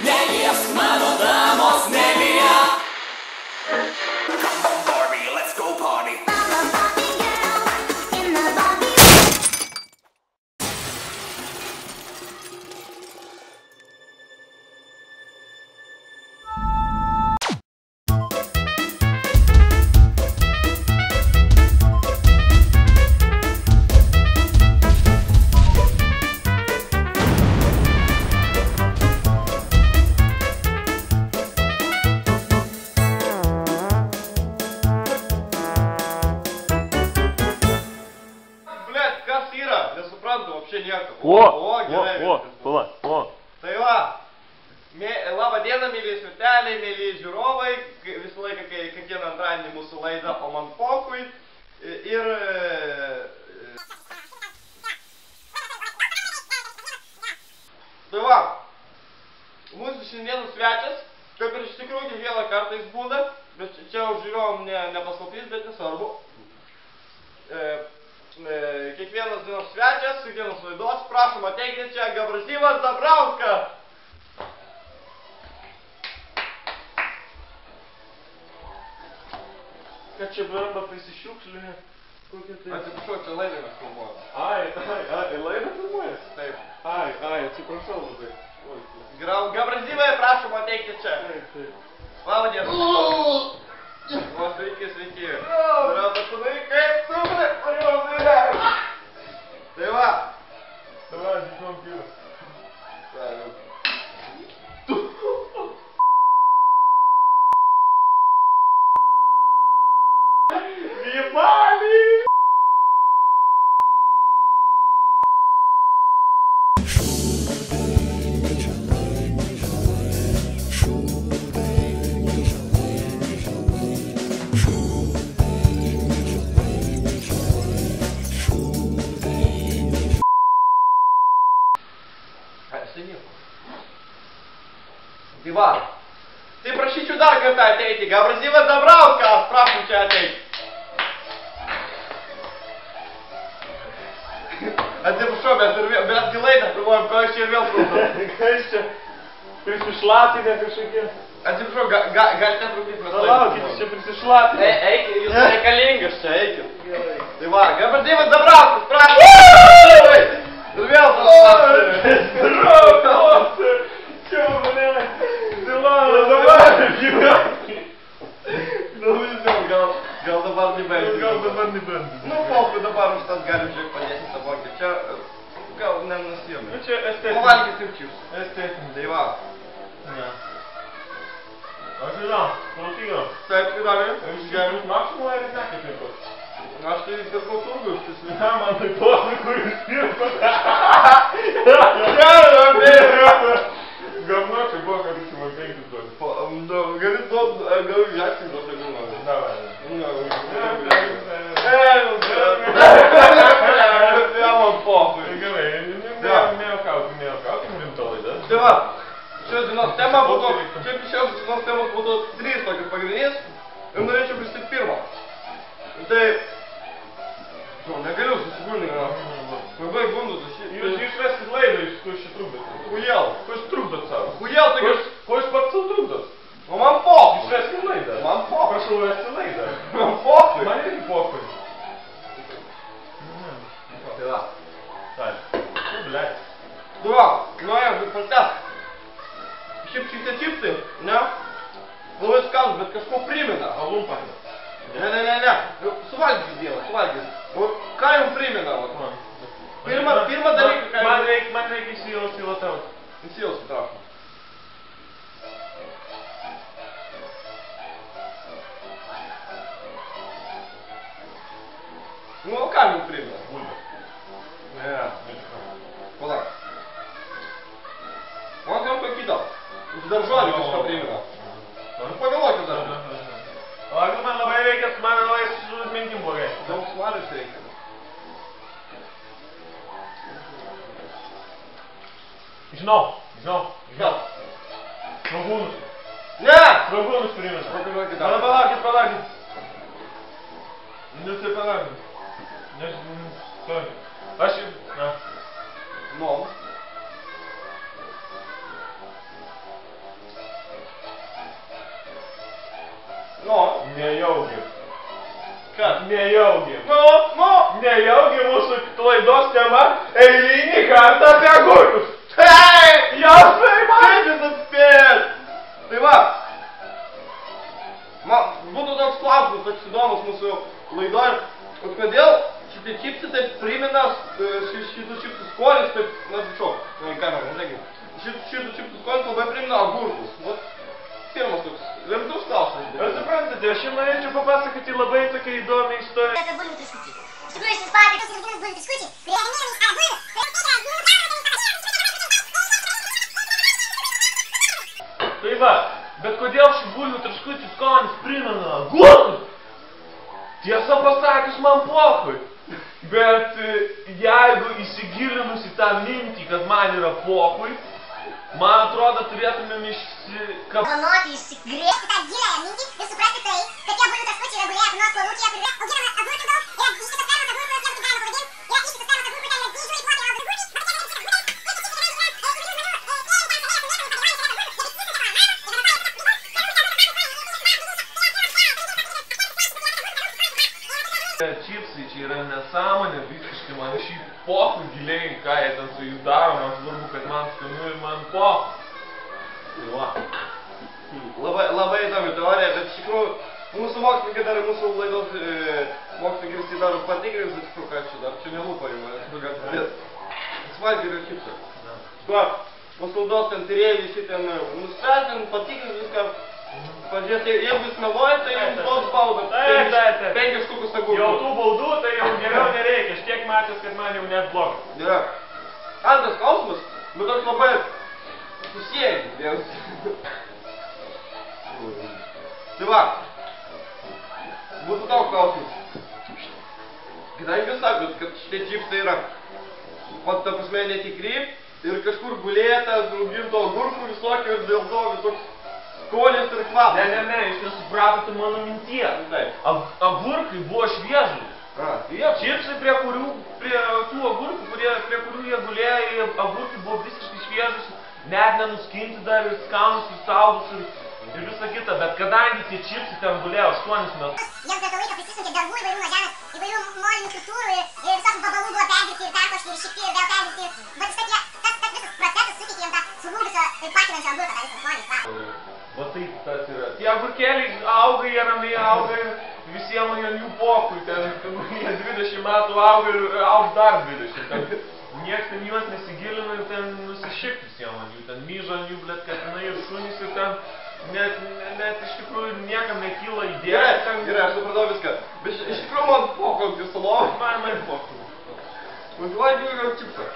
Neliesk mano damos, Nelia. Come on Barbie, let's go party. Вообще nieko. O. Tai va, labą dieną, mėly sveteliai, mėly žiūrovai, visą laiką, kai kiekvieną antradienį mūsų laidą o man pokui. Ir... Tai va, mūsų šiandieną svečias, kaip ir iš tikrųjų kiekvieną kartą jis būna, bet čia už žiūrovom nepaslaptis, bet nesvarbu. Kiekvienas dienos svečias, kiekvienas laidos, prašom ateikti čia Gabrazyvas Zabrauskas. Kad čia arba prisišiukšlinė, kokia tai... Atsiprašau, čia laidą mes filmuojame. Ai, laidą filmuojas? Taip. Ai, atsiprašau labai. Gabrazyvai, prašom ateikti čia. Taip. Labą dieną. O, sveiki. Yra pasanai, kaip tu, ble, pariau, Tai va. Žinom pilas. Vybali! Tai va, tai prašyčiau dar kartą ateiti. Gabrazyvas Zabrauskas, prašom čia ateiti. Atsiprašau, betgi laidą filmuojam, ko aš čia ir vėl filmuojam. Ką iš čia prisišlapinę kažkokie? Atsiprašau, galite trukdyti mes laidą. Palaukit, čia prisišlapinę. Eikit, jūs reikalingas čia, eikit. Tai va, Gabrazyvas Zabrauskas, prašom. Ir vėl tas Čia, blė, Dilana, dabar gyventi. Nu, vis dėl, gal dabar nebent. Nu, pohui, dabar už tas galim žiūrėk padėti savokį. Čia, gal nenusijome. Nu, čia estetinė. Pavalgys ir čiūs. Estetinė. Tai va. Ne. Aš žinau, klausygo. Taip, įdomi. Jūs maksimumą ir nekit pirkot? Aš tai pirkau turgus, tai Ne, man tai posai, kur jūs pirkot. Говно, čia buvo, kad jūs man 5 duoti. Gali duoti, gali žekti duoti, jeigu nori. Davai. Ja man pohui. Gerai, nejuokaukim rimto laidą. Tai va, šios dienos tema būtų, šios dienos temos būtų 3 tokios pagrindinės ir norėčiau pristatyti pirmą. Tai, negaliu susigūrnį, labai gundu. Jūs išveskit laidą, ko jūs čia trukdot. Hujel. Ko jūs trukdot savo? Hujel, tai Ko jūs pats savo trukdot? O man pohui. Išveskit laidą. Man pohui. Prašau vesti laidą. Man pohui. Man irgi pohui. Tai va. Taip. Nu, blėt. Tai va, nuėjom, bet pratęs. Šiaip šitie čipsai, ne? Labai skanus, bet kažko primena. Alum patys. Ne. Suvalgys vieną, suvalgys. O ką jums primena? Pirmą dalyką, ką Man reikia įsijautauti. Įsijausti, prašom. Nu, o ką jums primena? Bulvė. Ne. Palauk. Man kam to kito. Už daržovį kažką primena. Nu, pagalvokit dar. O jeigu man labai reikia, man labai su mintim blogai. Daug svarės reikia. Žinau. Gal. Svogūnus. Ne! Svogūnus primena. Pagalvokit dar. Palaukit. Nu, tai palaukit. Aš jau... laidos tema eilinį kartą apie agurkus. Hei! Jasai, man! Kaip jūs atspėjat? Tai va, man būtų toks klausimas, toks įdomus mūsų laidoj, kodėl šitie čipsai taip primena šitų čipsų skonis, taip, na, šok, į kamerą, netaigi. Šitų čipsų skonis labai primena agurkus. Vat, pirmas toks, rimtus klausimas. Ar suprantate, aš jums norėčiau papasakoti labai tokią įdomią istoriją. Это bulvių traškučiai. Iš tikrųjų, šis pavyzdys originalus bulvių traškučiai, kurie Tai va, bet kodėl šių bulvių traškučių skonis primena agurkus? Tiesą pasakius, man pochui. Bet jeigu įsigilinus į tą mintį, kad man yra pochui, man atrodo, turėtumėm Vanoti, išsigrėsti tą giliąją mintį ir suprasti tai, kad tie bulvių traškučiai yra gulėję apnos kolūkyje, kur yra auginama agurkų daug, yra ištisas fermas agurkų, kurios galima pavadinti, yra ištisas fermas agurkų, ten yra didžiuliai plotai Čipsai čia yra nesąmonė, visiškai man šį pochui giliai, ką jie ten su jais daro, man svarbu, kad man skanu ir man pochui. Tai va. Labai įdomi teorija, bet iš tikrųjų, mūsų mokslininkai dar mūsų laidos mokslininkai visi dar patikrins, bet tikrųjų, ką čia dar, čia nelūpa jų, aš tu gal pradės. Svalgiai yra čipsai. Tuo, mūsų laidos ten tyrėjai visi ten nuspręs, ten patikrins viską. Pažiūrėt, jeigu jūs meluojat, tai jums duos baudą. 5 štukus agurkų. Jau tų baudų, tai jau geriau nereikia. Aš tiek matęs, kad man jau net blogas. Gerai. Antras klausimas, bet toks labai susijęs vienas. Tai va, būtų toks klausimas. Kadangi jūs sakot, kad šitie čipsai yra, pat ta prasme, netikri ir kažkur gulėta, auginto agurkų visokio ir dėl to visoks skonis ir kvapas. Ne, jūs nesupratote mano minties. Taip. Agurkai buvo šviežai. Čipsai, prie tų agurkų, prie kurių jie gulėjo, agurkai buvo visiškai šviežus, net nenuskinti dar ir skanus, ir saldus, ir visa kita. Bet kadangi tie čipsai ten gulėjo 8 metus. Jiems per tą laiką prisisunkė darbų įvairių nuo žemės, įvairių molinių struktūrų ir visokių vabalų buvo perdirbti ir perkošti ir iššikti ir vėl perdirbti. Bet vis tiek tas visas procesas suteikė jiems tą sulūgusio ir pakinančio agurką, tą visą skonį, kvapą. Va taip tas yra. Tie agurkėliai auga, jie ramiai auga ir visiems jų pochui. Jie 20 metų auga ir augs dar 20. Ten nieks ten juos nesigilina ir ten nusišikt visiems ant jų. Ten myža ant jų, blėt, katinai ir šunys ir ten net iš tikrųjų niekam nekyla idėja. Gerai, aš supratau viską. Bet iš tikrųjų man pochui ant jūsų lovą. Man pochui. Važiuoju yra čipsą.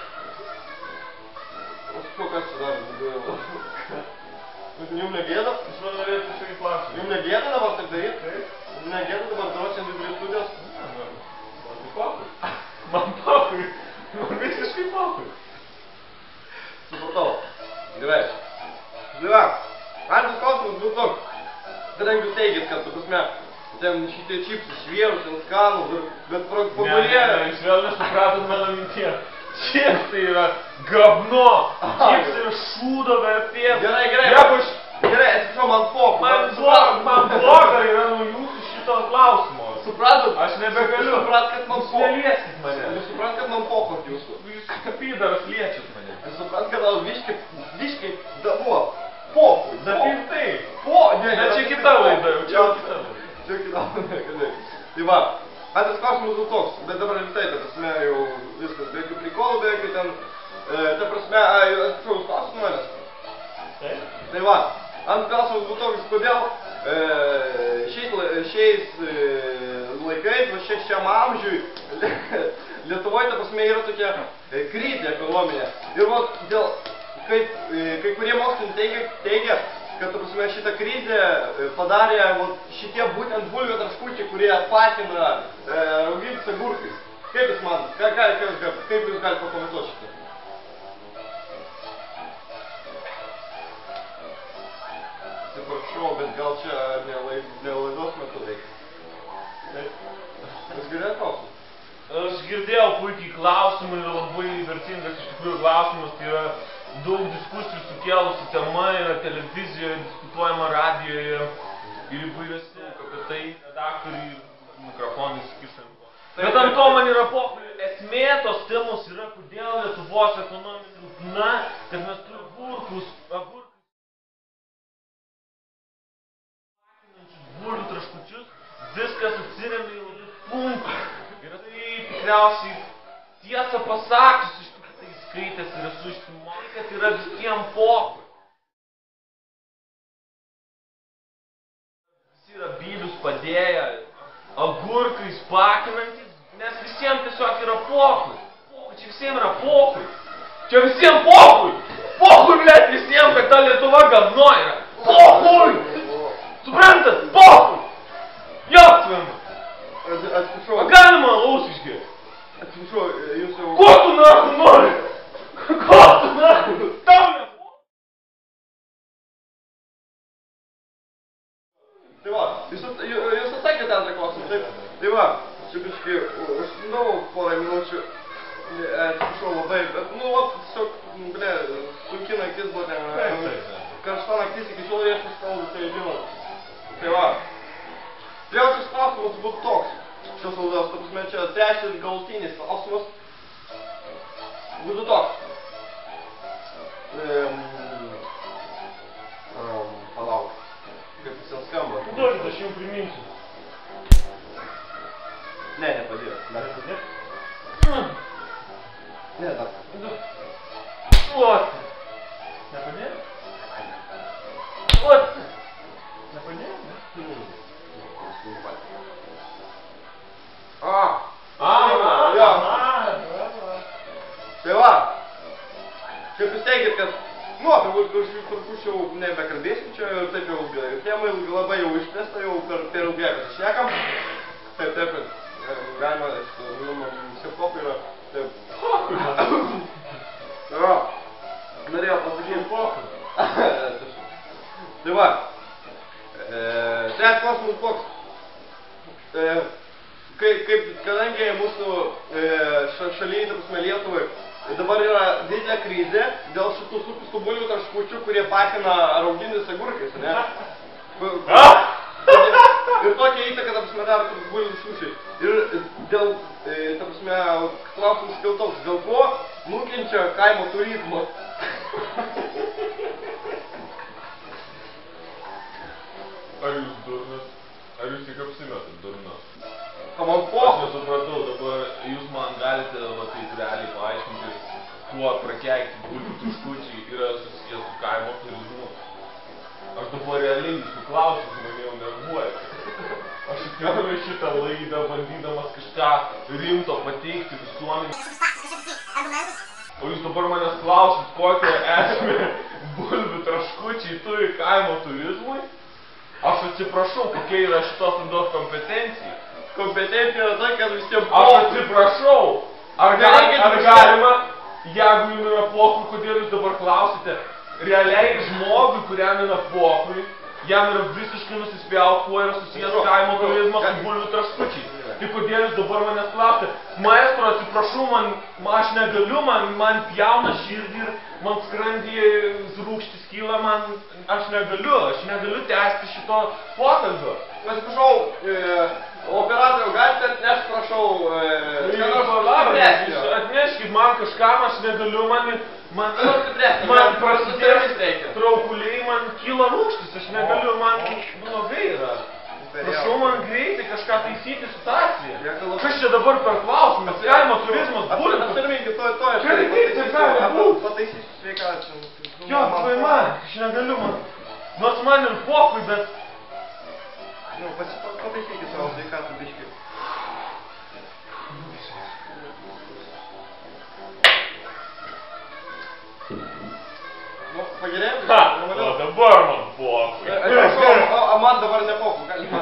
Aš kas čia dar viduje. Jums negėda? Aš man norėtų štai klausimą. Jums negėda dabar taip daryti? Taip. Jums negėda dabar drošiant vidurio studijos? Man pochui. Man pochui. Man visiškai pochui. Supratau. Gerai. Gerai. Antras klausimas būtų toks. Kadangi jūs teigit, kad, tu prasme, ten šitie čipsai šviežus, ten skanūs, bet pagulėję... Ne, jūs vėl nesupratot mano minties. Čipsai yra gabno. Čipsai yra šūdo vertės. Gerai. Gerai, atsiprašau, man pochui. Man bloga yra nuo jūsų šito klausimo. Supratot? Aš nebegaliu. Suprat, kad man pochui. Nelieskit mane. Jūs suprat, kad man pochui jūsų. Jūs kapydaras liečiat mane. Jūs suprat, kad aš viškai dabuo. Pochui. Zapintai. Ne, čia kita laida. Čia kita laida. Čia kita laida. Tai va, antras klausimas būtų toks, bet dabar rimtai, ta prasme, jau viskas, be jokių prikolų, be jokių ten, ta prasme, atsiprašau, jūs klausimas manęs. Taip? Tai va, antras klausimas būtų toks, kodėl šiais laikais, va šiam amžiui, Lietuvoje, ta prasme, yra tokia krizė ekonominė. Ir va, dėl, kai kurie mokslininkai teigia, kad, ta prasme, šitą krizę padarė šitie būtent bulvių traškučiai, kurie pakina raugintus agurkais. Kaip jūs manot? Kaip jūs galite pakomentuoti šitą? Atsiprašau, bet gal čia ne laidos metu veikia. Taip. Jūs girdėjot klausimą? Aš girdėjau puikiai klausimą ir labai vertingas iš tikrųjų klausimas. Tai yra daug diskusijų sukėlusi tema, yra televizijoje, diskutuojama radijoje ir įvairiuose, apie tai redaktoriai mikrofonai skirsam. Bet ant to man yra pochui. Esmė tos temos yra, kodėl Lietuvos ekonomika silpna, kad mes turime agurkus, bulvių traškučius, viskas atsiremia į labai punktų. Ir tai tikriausiai tiesą pasakius, iš tikrųjų tai skaitęs ir esu išsimokęs, kad yra visiems pokui. Visi yra bylius padėję, agurkais pakinantis, nes visiems tiesiog yra pokui. Čia visiems yra pokui. Čia visiems pokui. Pokui, blėt, visiems, kad ta Lietuva gamno yra. Pokui! Suprantat? Pokui! Joktvima! Atsiprašau. Galima alaus išgėrti? Atsiprašau, jūs jau... Ko tu nahu nori? Ko tu nahu? Tau ne pokui? Tai va, jūs atsakėte antrą klausimą, taip? Tai va, čia biškai, užsindavau porą minučių, atsiprašau labai, bet, nu, va, tiesiog, ble, sunki naktis buvo ten, karšta naktis, iki šiol viešas kalbų, tai žinot. Tai va, trečias klausimas būtų toks, šios laidos, ta prasme, čia trečias galutinis klausimas būtų toks. Palauk. Kaip jis ten skamba. Duokit, aš jums priminsiu. Ne, nepadėjo. Dar nepadėjo? Ne, dar. Ot. Nepadėjo? Ot. Nepadėjo? Jo. Tai va. Kaip jūs teikit, kad nu, apie kurkus jau nebekalbėsim čia ir taip jau ilgai. Ir tema labai jau išplėsta, jau per ilgai pasišnekam. Taip, galima, sepokui yra, taip. Jo, norėjau pasakyti pokui. Tai va, trečias klausimas toks. Kadangi mūsų šalyje, ta prasme Lietuvai, dabar yra didelė krizė dėl šitų supistų bulvių traškučių, kurie pakina raugintis agurkais, ne? Ir tokia įtaka, ta prasme, daro bulvių traškučiai. Ir dėl, ta prasme, klausimas kiltoks, dėl ko nukenčia kaimo turizmo. Ar jūs durnas? Ar jūs tik apsimetat durnas? Man po. Aš nesupratau, dabar jūs man galite va taip realiai paaiškinti, kuo prakeikti bulvių traškučiai yra susijęs su kaimo turizmu. Aš dabar realiai jūsų klausimus mane jau nervuoju. Aš įtikėjau šitą laidą, bandydamas kažką rimto pateikti visuomenį. O jūs dabar manęs klausit, kokią esmę bulvių traškučiai turi kaimo turizmui? Aš atsiprašau, kokia yra šitos laidos kompetencija. Kompetencija yra tai, kad visiems Aš atsiprašau, ar galima, jeigu jums yra pokui, kodėl jūs dabar klausite, realiai žmogui, kuriam yra pokui, jam yra visiškai nusispjaut, kuo yra susijęs kaimo turizmas su bulvių traškučiais. Tai kodėl jūs dabar manęs klausite? Maestro, atsiprašau, aš negaliu, man pjauna širdį ir man skrandyje rūgštis kyla, aš negaliu tęsti šito pokalbio. Atsiprašau, operatoriau, galite atnešti, prašau, atneškit man kažkam, aš negaliu, man prasidės traukuliai, man kyla rūgštis, aš negaliu, man blogai yra. Prašau man greitai kažką taisyti situaciją. Kas čia dabar per klausimas? Kaimo turizmas, bulvių. Apsirminkit, to pataisysiu sveikatą. Jo, tvai man, aš negaliu, nors man ir pokui, bet... Pataisykit savo sveikatą biškį. Nu, pagerėjom? O dabar man pokui. O man dabar ne pokui, galima.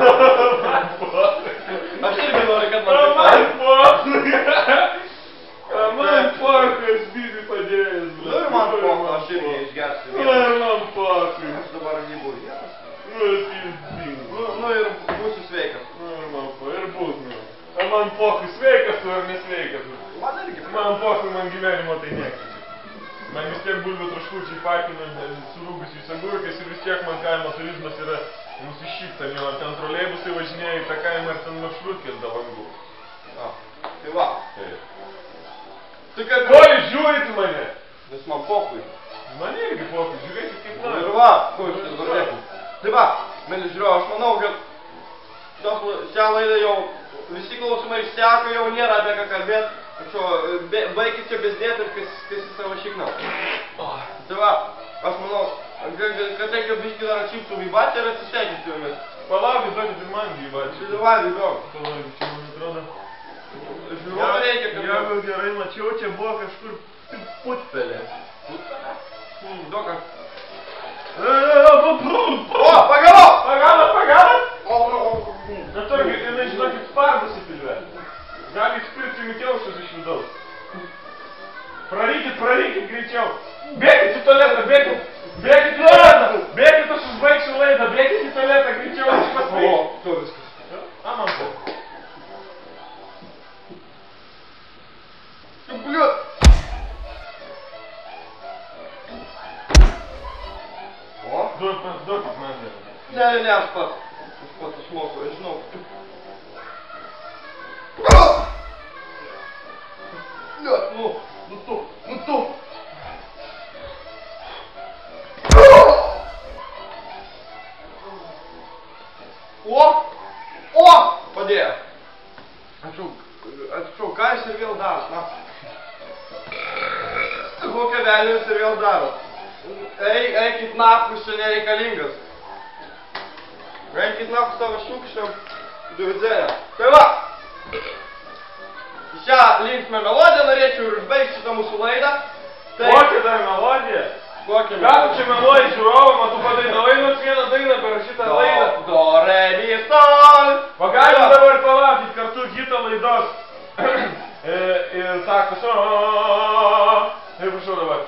Aš irgi noriu, kad man pokui. Man pokui, aš dydį padėjęs. Nu ir man pokui, aš irgi išgersiu. Man pokui. Aš dabar nebuvo vienas. Nu ir būsiu sveikas. Ir būsiu. Ar man pokui sveikas tu ar nesveikas? Man irgi. Man pokui, man gyvenimo tai nekeičia. Man vis tiek bulvių traškučiai pakina surūgusiais agurkais ir vis tiek man kaimo turizmas yra nusišypsanio. Ar ten troleibusai važinėja į tą kaimą ir ten maršrutkės davangų. Tai va. Taip. Tu kaip... Ko jūs žiūrite mane? Nes man pokui. Man irgi pokui, žiūrėkit kaip nori. Ir va, ko jūs tas vardėkų. Tai va, mėly žiūrėjau, aš manau, kad šią laidą jau visi klausimai išseko, jau nėra apie ką kalbėti. Baikit čia bezdėti ir kasi savo šikną. Tai va, aš manau, kad reikia biškį dar atšyptų vybatį ir atsisveikinti su jumis. Palaukit, duokit ir man vybatį. Vybatį, įdomu. Palaukit, čia man atrodo. Žiūrėjau, reikia, kad... Jeigu gerai mačiau, čia buvo kažkur putpelė. Putpelė? Duoka. O, pagavo! Pagavo? Neturgi, jinai, žinokit, spardosi pilve. Galit spirti mikiausius iš vidaus. Prarykit greičiau. Bėkit į tualetą, bėkit į tualetą. Bėkit, aš užbaigsiu laidą, bėkit į tualetą greičiau, aš pasveiksiu. O, to viskas. Man po. Bliut. O? Duokit man dar. Ne, aš pats moku, aš žinau. Nu tu. O! Padėjo. Atsiprašau, ką jūs ir vėl darot, na? Kokią velnių jūs ir vėl darot? Eikit nafkus, čia nereikalingas. Eikit nafkus savo šūkščiam. Duvidzeja. Tai va! Šią linksmę melodiją norėčiau ir užbaigti šitą mūsų laidą. Kokia dar melodija? Kokia Ką tu čia meluoji žiūrovą, tu padainavai nors vieną dainą per šitą laidą? Do, re, mi, sol. Pagalim dabar palaukit kartu hitą laidos. Ir sako, ir prašau dabar.